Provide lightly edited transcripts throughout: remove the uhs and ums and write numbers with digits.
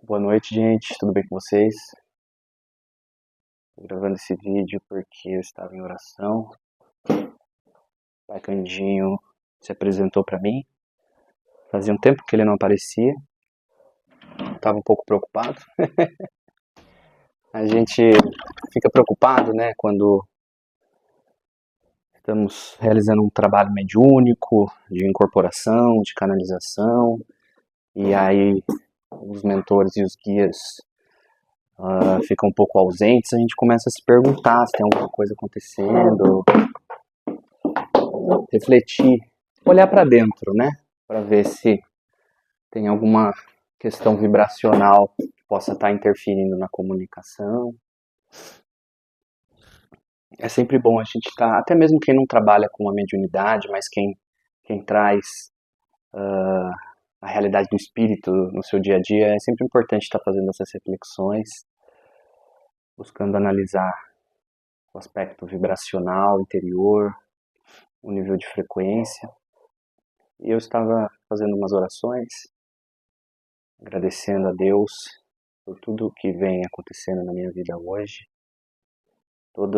Boa noite, gente. Tudo bem com vocês? Tô gravando esse vídeo porque eu estava em oração. O Pai Candinho se apresentou para mim. Fazia um tempo que ele não aparecia. Estava um pouco preocupado. A gente fica preocupado, né, quando estamos realizando um trabalho mediúnico, de incorporação, de canalização, e aí os mentores e os guias ficam um pouco ausentes. A gente começa a se perguntar se tem alguma coisa acontecendo, refletir, olhar para dentro, né, para ver se tem alguma questão vibracional que possa estar interferindo na comunicação. É sempre bom a gente estar, até mesmo quem não trabalha com a mediunidade, mas quem traz a realidade do espírito no seu dia a dia, é sempre importante estar fazendo essas reflexões, buscando analisar o aspecto vibracional, interior, o nível de frequência. E eu estava fazendo umas orações, agradecendo a Deus por tudo que vem acontecendo na minha vida hoje, por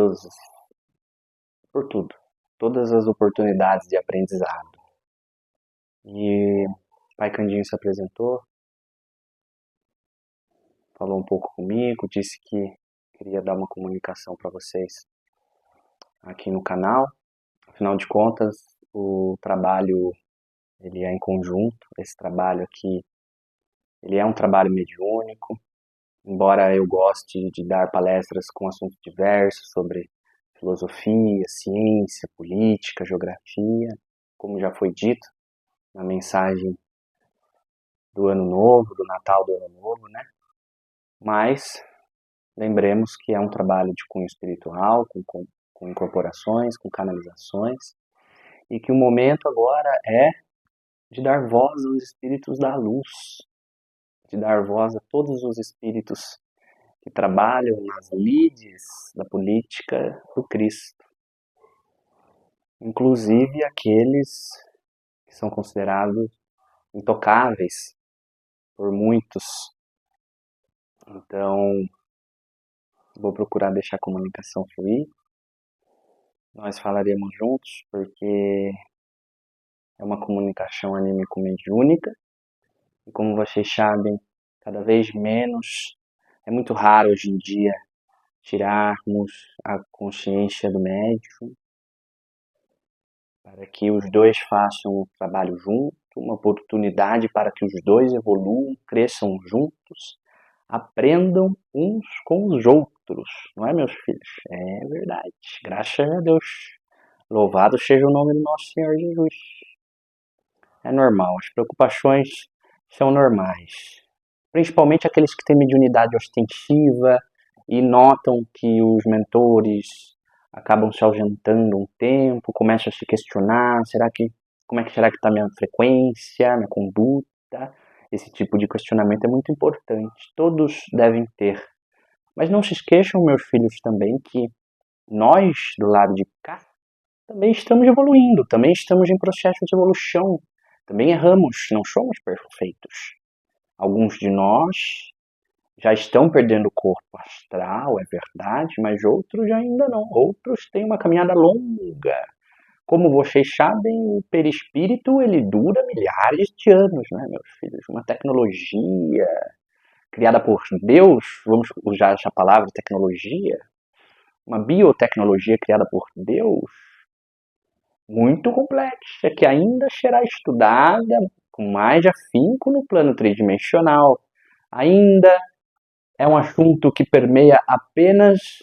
tudo, todas as oportunidades de aprendizado. E o Pai Candinho se apresentou, falou um pouco comigo, disse que queria dar uma comunicação para vocês aqui no canal. Afinal de contas, o trabalho ele é em conjunto. Esse trabalho aqui ele é um trabalho mediúnico, embora eu goste de dar palestras com assuntos diversos sobre filosofia, ciência, política, geografia, como já foi dito na mensagem do Ano Novo, do Natal do Ano Novo, né? Mas lembremos que é um trabalho de cunho espiritual, com incorporações, com canalizações, e que o momento agora é de dar voz aos espíritos da luz, de dar voz a todos os espíritos que trabalham nas lides da política do Cristo, inclusive aqueles que são considerados intocáveis por muitos. Então, vou procurar deixar a comunicação fluir. Nós falaremos juntos, porque é uma comunicação anímico-mediúnica. E como vocês sabem, cada vez menos, é muito raro hoje em dia tirarmos a consciência do médium para que os dois façam o trabalho junto, uma oportunidade para que os dois evoluam, cresçam juntos, aprendam uns com os outros, não é, meus filhos? É verdade, graças a Deus. Louvado seja o nome do nosso Senhor Jesus. É normal, as preocupações são normais. Principalmente aqueles que têm mediunidade ostensiva e notam que os mentores acabam se ausentando um tempo, começam a se questionar, como é que será que está a minha frequência, minha conduta? Esse tipo de questionamento é muito importante, todos devem ter. Mas não se esqueçam, meus filhos, também que nós, do lado de cá, também estamos evoluindo, também estamos em processo de evolução, também erramos, não somos perfeitos. Alguns de nós já estão perdendo o corpo astral, é verdade, mas outros ainda não. Outros têm uma caminhada longa. Como vocês sabem, o perispírito ele dura milhares de anos, né, meus filhos? Uma tecnologia criada por Deus, vamos usar essa palavra tecnologia, uma biotecnologia criada por Deus, muito complexa, que ainda será estudada com mais afinco no plano tridimensional. Ainda é um assunto que permeia apenas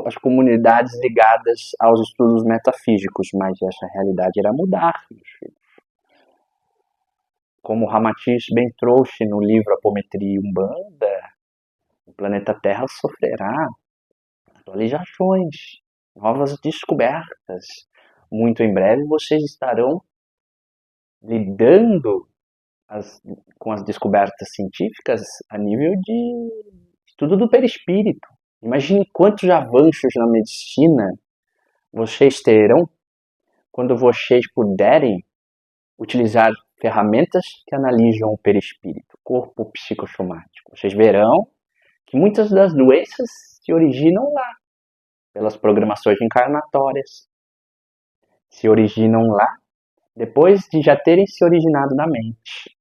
as comunidades ligadas aos estudos metafísicos, mas essa realidade irá mudar, meus filhos. Como Ramatiz bem trouxe no livro Apometria e Umbanda, o planeta Terra sofrerá atualizações, novas descobertas. Muito em breve vocês estarão lidando com as descobertas científicas a nível de estudo do perispírito. Imagine quantos avanços na medicina vocês terão quando vocês puderem utilizar ferramentas que analisam o perispírito, corpo psicossomático. Vocês verão que muitas das doenças se originam lá, pelas programações encarnatórias. Se originam lá depois de já terem se originado na mente.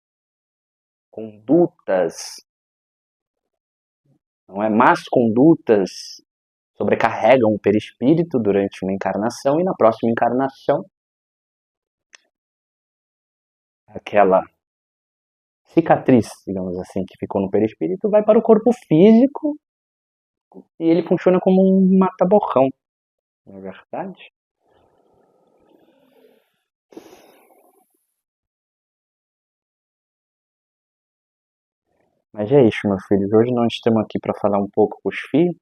Condutas, não é? Más condutas sobrecarregam o perispírito durante uma encarnação e na próxima encarnação aquela cicatriz, digamos assim, que ficou no perispírito vai para o corpo físico e ele funciona como um mata-borrão, não é verdade? Mas é isso, meus filhos. Hoje nós estamos aqui para falar um pouco com os filhos.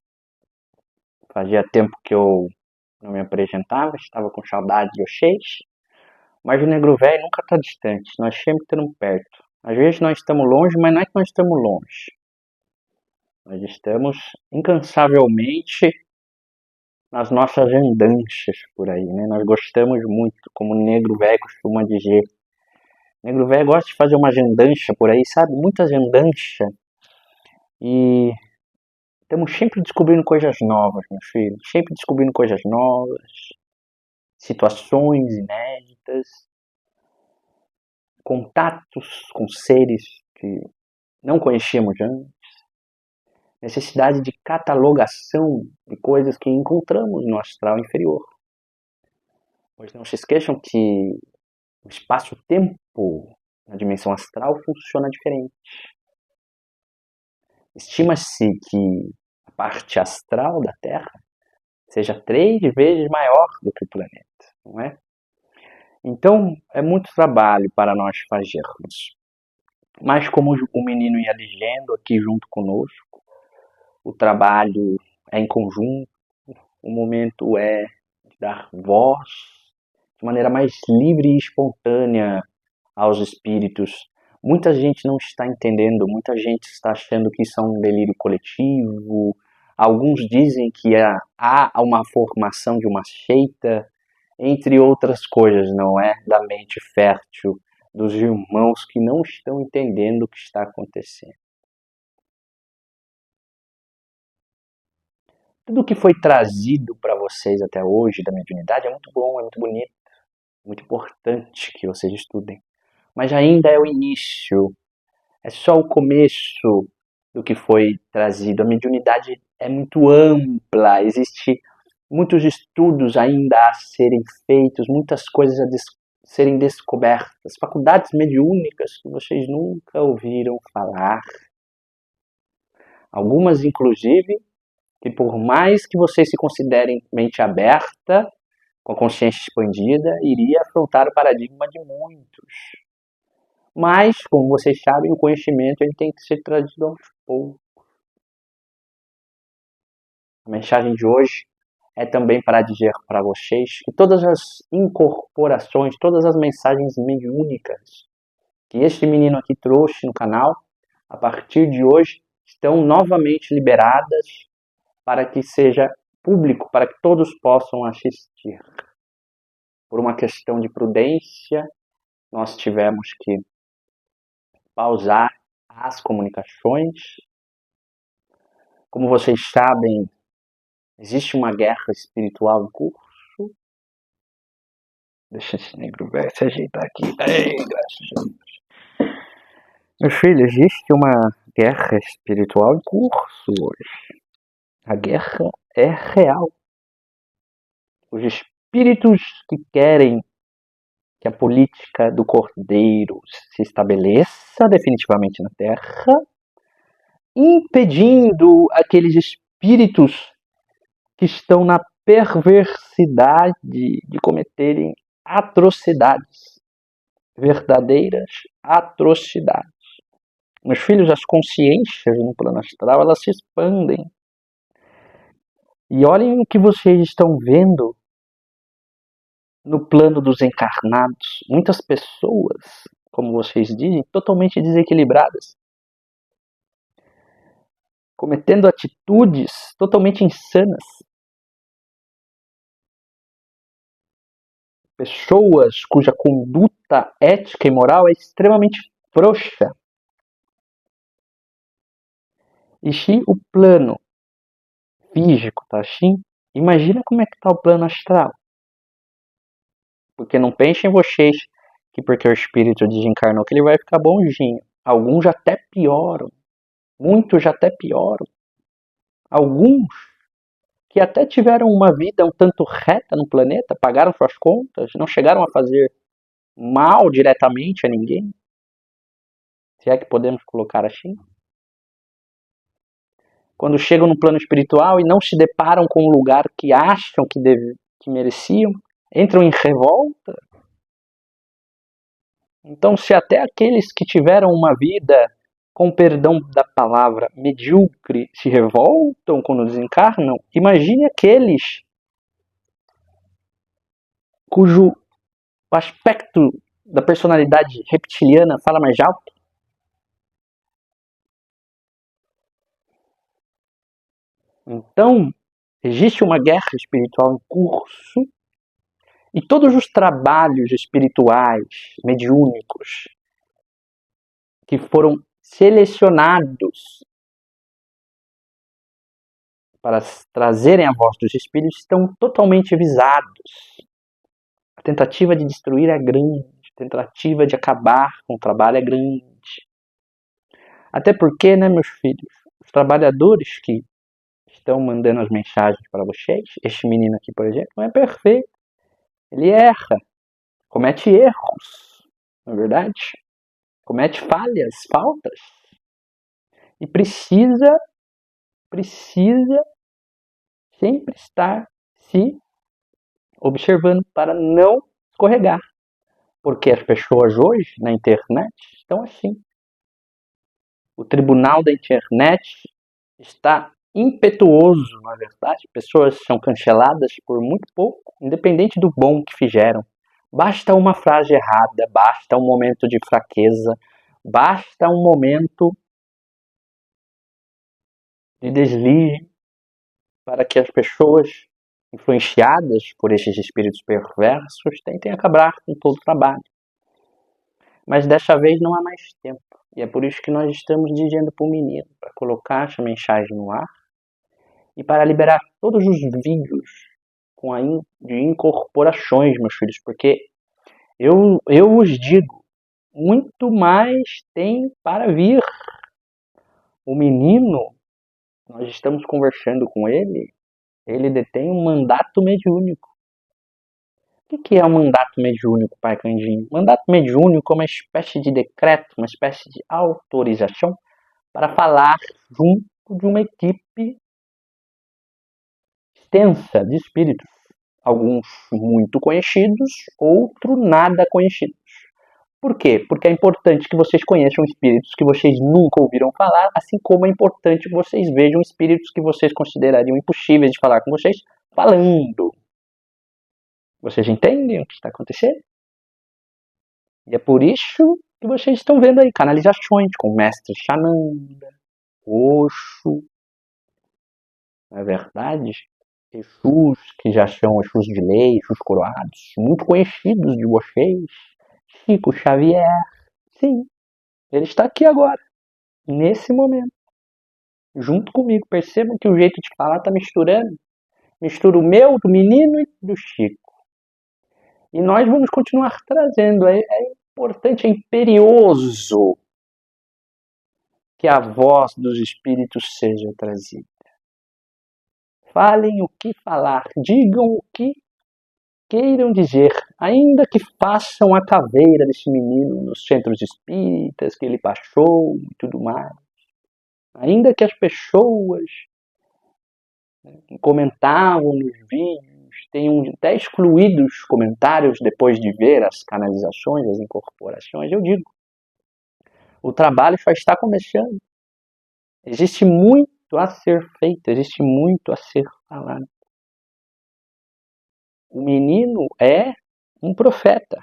Fazia tempo que eu não me apresentava, estava com saudade de vocês. Mas o negro velho nunca está distante, nós sempre estamos perto. Às vezes nós estamos longe, mas não é que nós estamos longe. Nós estamos incansavelmente nas nossas andanças por aí, né? Nós gostamos muito, como o negro velho costuma dizer. O negro velho gosta de fazer uma andança por aí, sabe? Muitas andanças. E estamos sempre descobrindo coisas novas, meus filhos. Sempre descobrindo coisas novas, situações inéditas, contatos com seres que não conhecíamos antes, necessidade de catalogação de coisas que encontramos no astral inferior. Pois não se esqueçam que o espaço-tempo na dimensão astral funciona diferente. Estima-se que a parte astral da Terra seja 3 vezes maior do que o planeta, não é? Então, é muito trabalho para nós fazermos. Mas como o menino ia dizendo aqui junto conosco, o trabalho é em conjunto, o momento é de dar voz de maneira mais livre e espontânea aos espíritos. Muita gente não está entendendo, muita gente está achando que isso é um delírio coletivo. Alguns dizem que há uma formação de uma seita, entre outras coisas, não é? Da mente fértil dos irmãos que não estão entendendo o que está acontecendo. Tudo que foi trazido para vocês até hoje da mediunidade é muito bom, é muito bonito, é muito importante que vocês estudem. Mas ainda é o início, é só o começo do que foi trazido. A mediunidade é muito ampla, existe muitos estudos ainda a serem feitos, muitas coisas a serem descobertas, faculdades mediúnicas que vocês nunca ouviram falar. Algumas, inclusive, que por mais que vocês se considerem mente aberta, com a consciência expandida, iria afrontar o paradigma de muitos. Mas, como vocês sabem, o conhecimento ele tem que ser trazido aos poucos. A mensagem de hoje é também para dizer para vocês que todas as incorporações, todas as mensagens mediúnicas que este menino aqui trouxe no canal, a partir de hoje, estão novamente liberadas para que seja público, para que todos possam assistir. Por uma questão de prudência, nós tivemos que pausar as comunicações. Como vocês sabem, existe uma guerra espiritual em curso. Deixa esse negro velho se ajeitar aqui. Ei, graças a Deus. Meus filhos, existe uma guerra espiritual em curso hoje. A guerra é real. Os espíritos que querem que a política do Cordeiro se estabeleça definitivamente na Terra, impedindo aqueles espíritos que estão na perversidade de cometerem atrocidades, verdadeiras atrocidades. Meus filhos, as consciências no plano astral, elas se expandem. E olhem o que vocês estão vendo no plano dos encarnados. Muitas pessoas, como vocês dizem, totalmente desequilibradas, cometendo atitudes totalmente insanas. pessoas cuja conduta ética e moral é extremamente frouxa. E se o plano físico tá assim, imagina como é que tá o plano astral. Porque não pensem vocês que porque o espírito desencarnou que ele vai ficar bonzinho. Alguns até pioram. Muitos até pioram. Alguns que até tiveram uma vida um tanto reta no planeta, pagaram suas contas, não chegaram a fazer mal diretamente a ninguém. Se é que podemos colocar assim. Quando chegam no plano espiritual e não se deparam com o lugar que acham que mereciam, entram em revolta. Então, se até aqueles que tiveram uma vida, com perdão da palavra, medíocre, se revoltam quando desencarnam, imagine aqueles cujo aspecto da personalidade reptiliana fala mais alto. Então, existe uma guerra espiritual em curso e todos os trabalhos espirituais, mediúnicos, que foram selecionados para trazerem a voz dos espíritos estão totalmente visados. A tentativa de destruir é grande, a tentativa de acabar com o trabalho é grande. Até porque, né, meus filhos, os trabalhadores que estão mandando as mensagens para vocês, este menino aqui, por exemplo, não é perfeito. Ele erra, comete erros, não é verdade? Comete falhas, faltas. E precisa sempre estar se observando para não escorregar. Porque as pessoas hoje, na internet, estão assim. O tribunal da internet está impetuoso, na verdade. Pessoas são canceladas por muito pouco, independente do bom que fizeram. Basta uma frase errada, basta um momento de fraqueza, basta um momento de deslize para que as pessoas influenciadas por esses espíritos perversos tentem acabar com todo o trabalho. Mas dessa vez não há mais tempo. E é por isso que nós estamos dizendo para o menino, para colocar essa mensagem no ar e para liberar todos os vídeos de incorporações, meus filhos, porque eu os digo, muito mais tem para vir. O menino, nós estamos conversando com ele detém um mandato mediúnico. O que é um mandato mediúnico, Pai Candinho? Mandato mediúnico é uma espécie de decreto, uma espécie de autorização para falar junto de uma equipe extensa de espíritos. Alguns muito conhecidos, outros nada conhecidos. Por quê? Porque é importante que vocês conheçam espíritos que vocês nunca ouviram falar, assim como é importante que vocês vejam espíritos que vocês considerariam impossíveis de falar com vocês, falando. Vocês entendem o que está acontecendo? E é por isso que vocês estão vendo aí canalizações com o mestre Xananda, Osho, não é verdade? Exus, que já são Exus de lei, Exus coroados, muito conhecidos de vocês. Chico Xavier, sim, ele está aqui agora, nesse momento, junto comigo. Percebam que o jeito de falar está misturando. Mistura o meu, do menino e do Chico. E nós vamos continuar trazendo. É importante, é imperioso que a voz dos espíritos seja trazida. Falem o que falar, digam o que queiram dizer, ainda que façam a caveira desse menino nos centros espíritas, que ele baixou e tudo mais. Ainda que as pessoas comentavam nos vídeos, tenham até excluído os comentários depois de ver as canalizações, as incorporações, eu digo, o trabalho só está começando. Existe muito a ser feito, existe muito a ser falado. O menino é um profeta.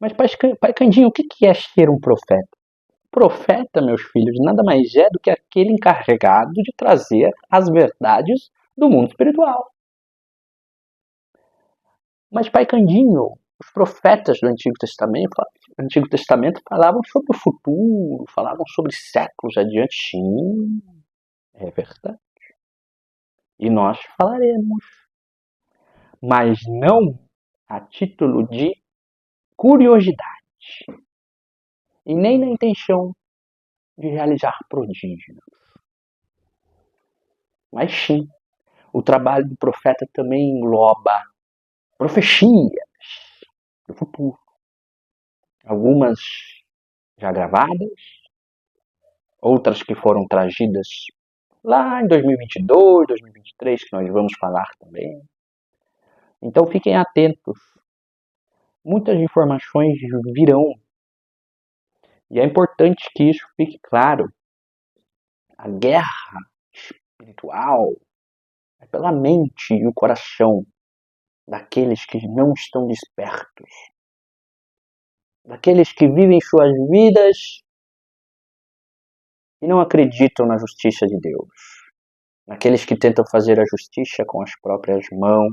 Mas, Pai Candinho, o que é ser um profeta? Profeta, meus filhos, nada mais é do que aquele encarregado de trazer as verdades do mundo espiritual. Mas, Pai Candinho, os profetas do Antigo Testamento falavam sobre o futuro, falavam sobre séculos adiante. Sim, é verdade. E nós falaremos, mas não a título de curiosidade e nem na intenção de realizar prodígios. Mas sim, o trabalho do profeta também engloba profecias do futuro. Algumas já gravadas, outras que foram trazidas lá em 2022, 2023, que nós vamos falar também. Então fiquem atentos. Muitas informações virão. E é importante que isso fique claro. A guerra espiritual é pela mente e o coração daqueles que não estão despertos. Daqueles que vivem suas vidas e não acreditam na justiça de Deus. Daqueles que tentam fazer a justiça com as próprias mãos.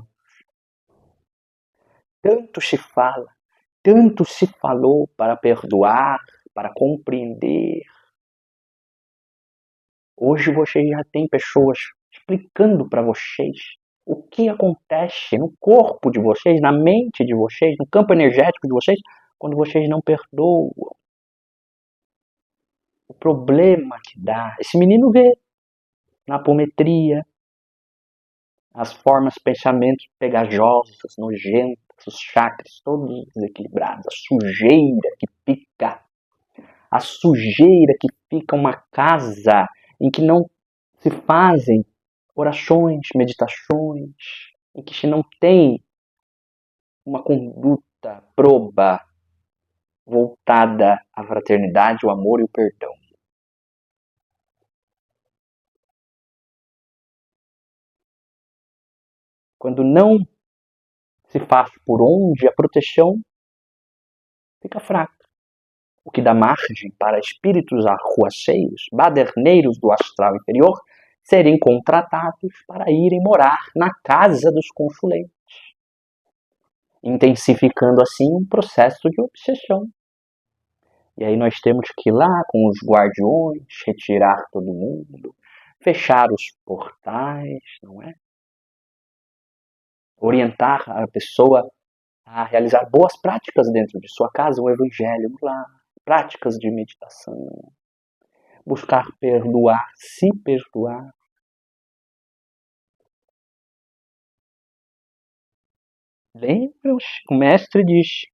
Tanto se fala, tanto se falou para perdoar, para compreender. Hoje vocês já têm pessoas explicando para vocês o que acontece no corpo de vocês, na mente de vocês, no campo energético de vocês, quando vocês não perdoam. O problema que dá. Esse menino vê na apometria as formas, pensamentos pegajosas, nojentas, os chakras todos desequilibrados, a sujeira que fica. A sujeira que fica uma casa em que não se fazem orações, meditações, em que se não tem uma conduta proba voltada à fraternidade, o amor e o perdão. Quando não se faz por onde, a proteção fica fraca, o que dá margem para espíritos arruaceiros, baderneiros do astral inferior, serem contratados para irem morar na casa dos consulentes, intensificando assim um processo de obsessão. E aí nós temos que ir lá com os guardiões, retirar todo mundo, fechar os portais, não é? Orientar a pessoa a realizar boas práticas dentro de sua casa, o evangelho lá, práticas de meditação, buscar perdoar, se perdoar. Lembram-se, o mestre diz,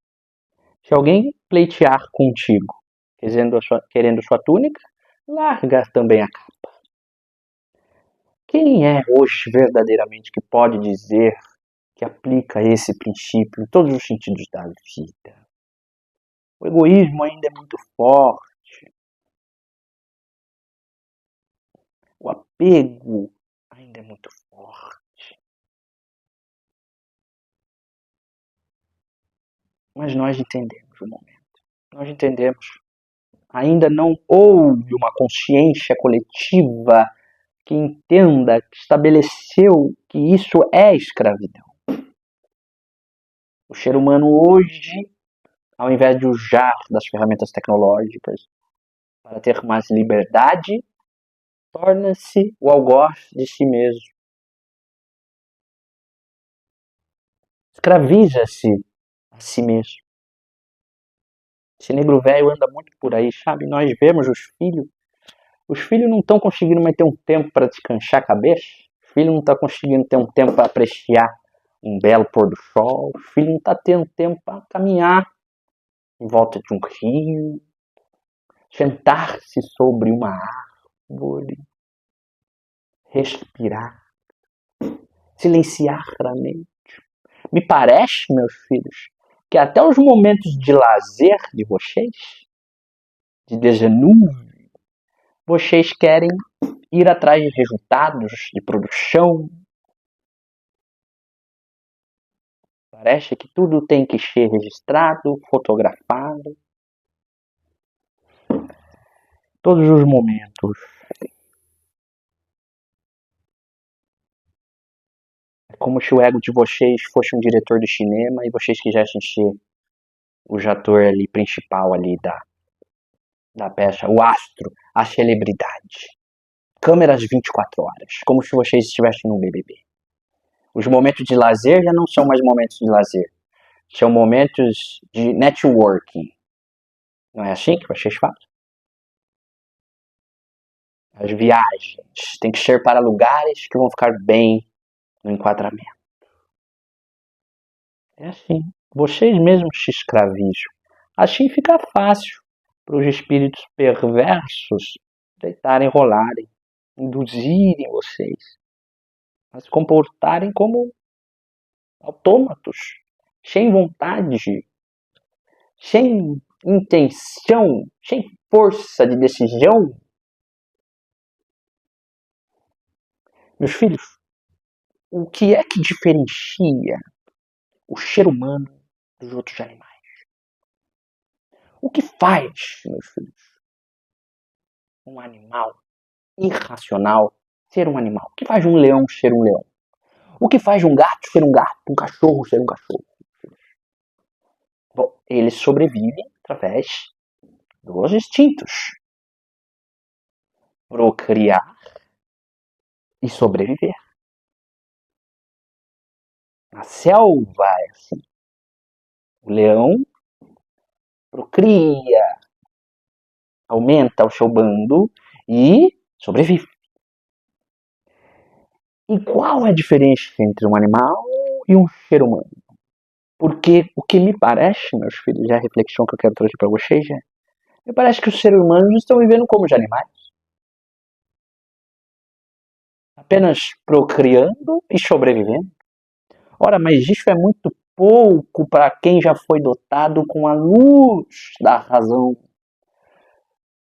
se alguém pleitear contigo, querendo sua túnica, larga também a capa. Quem é hoje verdadeiramente que pode dizer que aplica esse princípio em todos os sentidos da vida? O egoísmo ainda é muito forte. O apego ainda é muito forte. Mas nós entendemos o momento. Nós entendemos. Ainda não houve uma consciência coletiva que entenda, que estabeleceu que isso é escravidão. O ser humano hoje, ao invés de usar das ferramentas tecnológicas para ter mais liberdade, torna-se o algoz de si mesmo. Escraviza-se a si mesmo. Esse negro velho anda muito por aí, sabe? Nós vemos os filhos não estão conseguindo mais ter um tempo para descansar a cabeça, os filhos não estão conseguindo ter um tempo para apreciar um belo pôr do sol, os filhos não estão tendo tempo para caminhar em volta de um rio, sentar-se sobre uma árvore, respirar, silenciar a mente. Me parece, meus filhos, que até os momentos de lazer de vocês, de desenuvem, vocês querem ir atrás de resultados de produção. Parece que tudo tem que ser registrado, fotografado. Todos os momentos. É como se o ego de vocês fosse um diretor de cinema e vocês quisessem ser o ator ali principal ali da peça, o astro, a celebridade. Câmeras 24 horas, como se vocês estivessem no BBB. Os momentos de lazer já não são mais momentos de lazer, são momentos de networking. Não é assim que vocês fazem? As viagens têm que ser para lugares que vão ficar bem no enquadramento. É assim. Vocês mesmos se escravizam. Assim fica fácil para os espíritos perversos deitarem, rolarem, induzirem vocês a se comportarem como autômatos, sem vontade, sem intenção, sem força de decisão. Meus filhos, o que é que diferencia o ser humano dos outros animais? O que faz, meus filhos, um animal irracional ser um animal? O que faz um leão ser um leão? O que faz um gato ser um gato, um cachorro ser um cachorro? Bom, eles sobrevivem através dos instintos. Procriar e sobreviver. A selva é assim. O leão procria, aumenta o seu bando e sobrevive. E qual é a diferença entre um animal e um ser humano? Porque o que me parece, meus filhos, é a reflexão que eu quero trazer para vocês, me parece que os seres humanos estão vivendo como os animais. Apenas procriando e sobrevivendo. Ora, mas isso é muito pouco para quem já foi dotado com a luz da razão.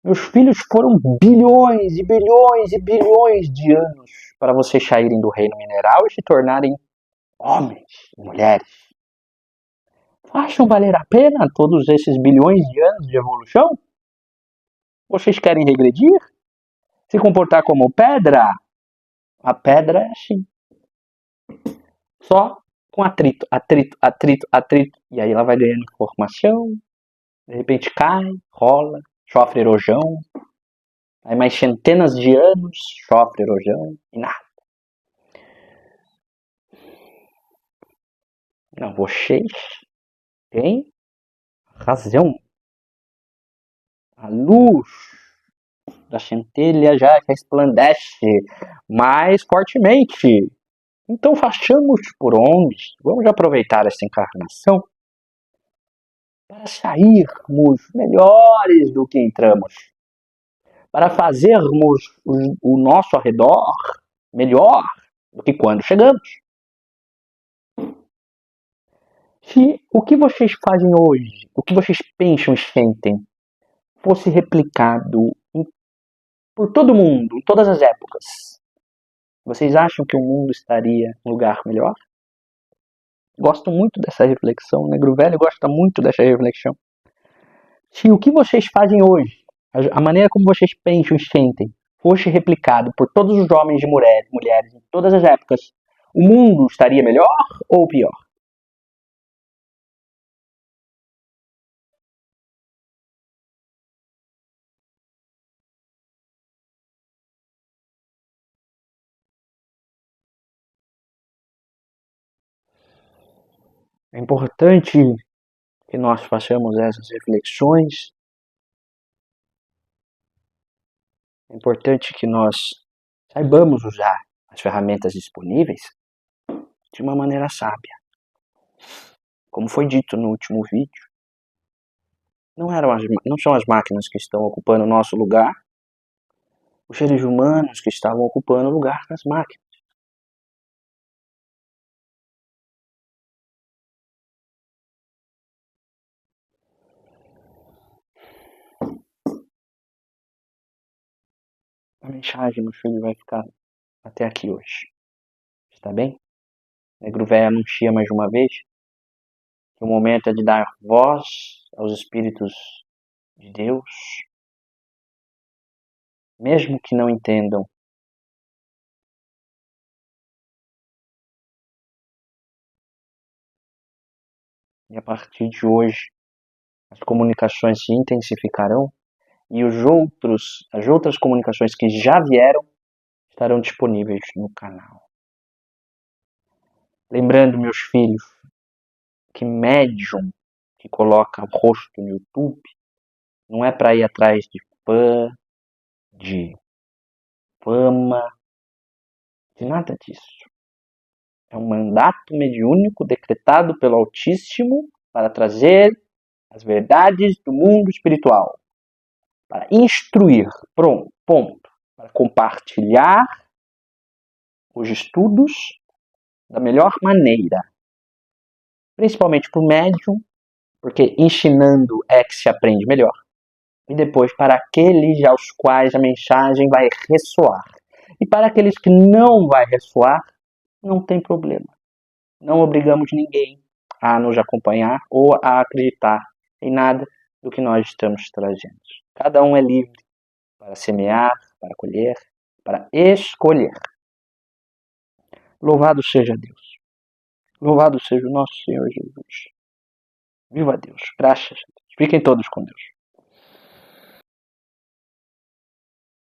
Meus filhos foram bilhões e bilhões e bilhões de anos para vocês saírem do reino mineral e se tornarem homens e mulheres. Acham valer a pena todos esses bilhões de anos de evolução? Vocês querem regredir? Se comportar como pedra? A pedra é assim. Só com atrito, atrito, atrito, atrito. E aí ela vai ganhando informação, de repente cai, rola, sofre erosão. Aí mais centenas de anos, sofre erosão e nada. Não, vocês têm razão. A luz da centelha já resplandece mais fortemente. Então façamos por onde? Vamos aproveitar essa encarnação para sairmos melhores do que entramos. Para fazermos o nosso arredor melhor do que quando chegamos. Se o que vocês fazem hoje, o que vocês pensam e sentem, fosse replicado por todo mundo, em todas as épocas, vocês acham que o mundo estaria em um lugar melhor? Gosto muito dessa reflexão, né? Gruvelli gosta muito dessa reflexão. Se o que vocês fazem hoje, a maneira como vocês pensam e sentem, fosse replicado por todos os homens e mulheres em todas as épocas, o mundo estaria melhor ou pior? É importante que nós façamos essas reflexões. É importante que nós saibamos usar as ferramentas disponíveis de uma maneira sábia. Como foi dito no último vídeo, não são as máquinas que estão ocupando o nosso lugar, os seres humanos que estavam ocupando o lugar das máquinas. A mensagem, meu filho, vai ficar até aqui hoje. Está bem? Negro Velho anuncia mais uma vez que o momento é de dar voz aos Espíritos de Deus, mesmo que não entendam E a partir de hoje, as comunicações se intensificarão e as outras comunicações que já vieram estarão disponíveis no canal. Lembrando, meus filhos, que médium que coloca o rosto no YouTube não é para ir atrás de fã, de fama, de nada disso. É um mandato mediúnico decretado pelo Altíssimo para trazer as verdades do mundo espiritual, para instruir, ponto, para compartilhar os estudos da melhor maneira, principalmente para o médium, porque ensinando é que se aprende melhor, e depois para aqueles aos quais a mensagem vai ressoar. E para aqueles que não vai ressoar, não tem problema. Não obrigamos ninguém a nos acompanhar ou a acreditar em nada do que nós estamos trazendo. Cada um é livre para semear, para colher, para escolher. Louvado seja Deus. Louvado seja o nosso Senhor Jesus. Viva Deus. Graças a Deus. Fiquem todos com Deus.